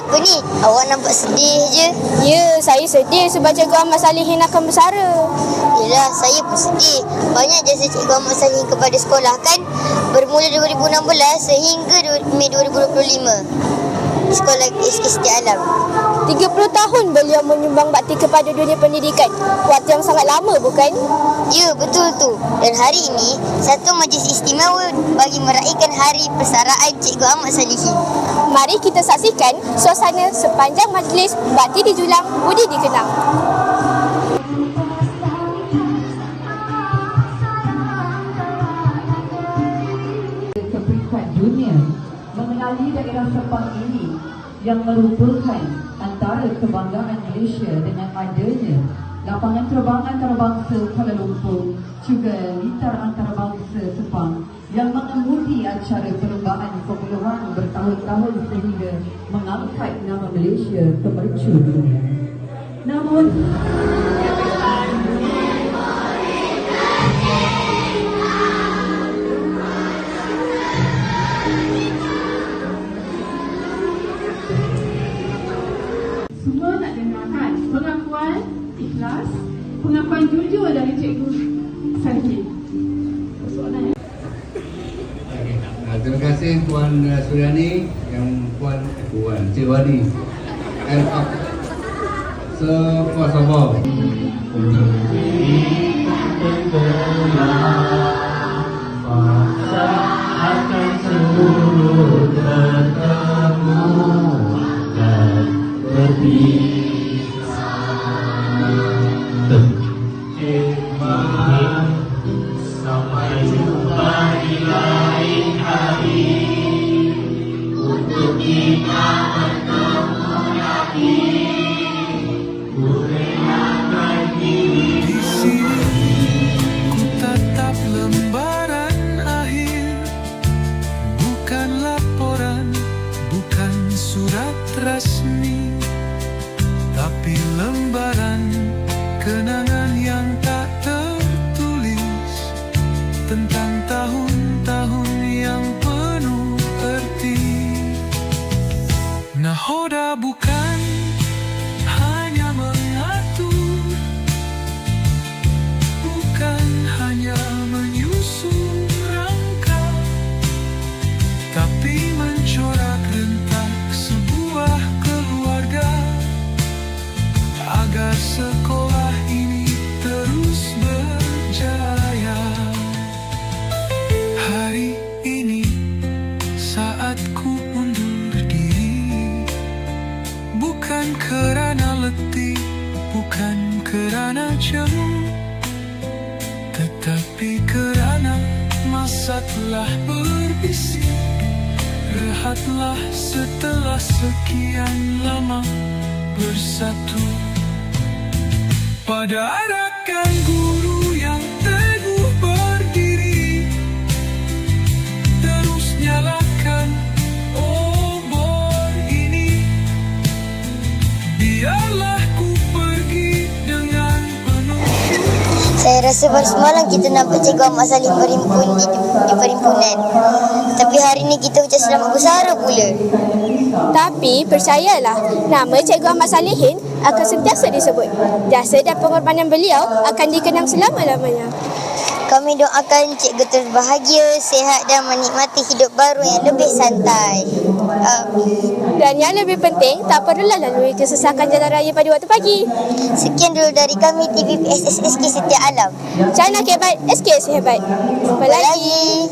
Apa ni? Awak nampak sedih je. Ya, saya sedih sebab Cikgu Ahmad Salihin akan bersara. Yelah, saya pun sedih. Banyak jasa Cikgu Ahmad Salihin kepada sekolah kan. Bermula 2016 sehingga Mei 2025. Sekolah SK Setia Alam. 30 tahun beliau menyumbang bakti kepada dunia pendidikan. Waktu yang sangat lama bukan? Ya, betul tu. Dan hari ini, satu majlis istimewa bagi meraihkan Hari Persaraan Cikgu Ahmad Salihin. Mari kita saksikan suasana sepanjang majlis bakti dijulang, budi dikenang. Peringkat dunia mengenali daerah Sepang ini yang merupakan antara kebanggaan Malaysia dengan adanya lapangan terbang antarabangsa Kuala Lumpur juga litar antarabangsa Sepang yang mengemudi acara perlombaan Formula 1 bertahun-tahun sehingga mengangkat nama Malaysia ke mercu dunia. Namun semua nak dengarkan pengakuan ikhlas, pengakuan jujur dari Cikgu Salihin. Soalan. Terima kasih Puan Suryani, yang Puan Cik Wani. Sepuas-puas. Akan selalu bertemu dan berpisah. Sampai jumpa di lain hari untuk kita bertemu lagi. Ku relakan diri di sini, ku tatap lembaran akhir, bukan laporan, bukan surat resmi, tapi lembaran kenangan yang tak tertulis tentang tahun-tahun yang penuh erti. Nahoda bukan hanya mengatur, bukan hanya menyusun rangka, tapi mencorak rentak sebuah keluarga agar sekolah ini terus berjaya. Hari ini saatku undur diri, bukan kerana letih, bukan kerana jemu, tetapi kerana masa telah berbisik. Rehatlah setelah sekian lama bersatu pada arakan guru yang teguh berdiri. Terus nyalakan obor ini, biarlah ku pergi dengan penuh. Saya rasa baru semalam kita nampak Cikgu Ahmad Salihin berhimpun di perhimpunan. Tapi hari ini kita ucap selamat bersara pula. Tapi percayalah, nama Cikgu Ahmad Salihin akan sentiasa disebut. Jasa dan pengorbanan beliau akan dikenang selama-lamanya. Kami doakan cikgu terus bahagia, sihat dan menikmati hidup baru yang lebih santai. Dan yang lebih penting, tak perlulah lalui kesesakan jalan raya pada waktu pagi. Sekian dulu dari kami TVPS SK Setia Alam. China hebat, SK hebat. Jumpa lagi.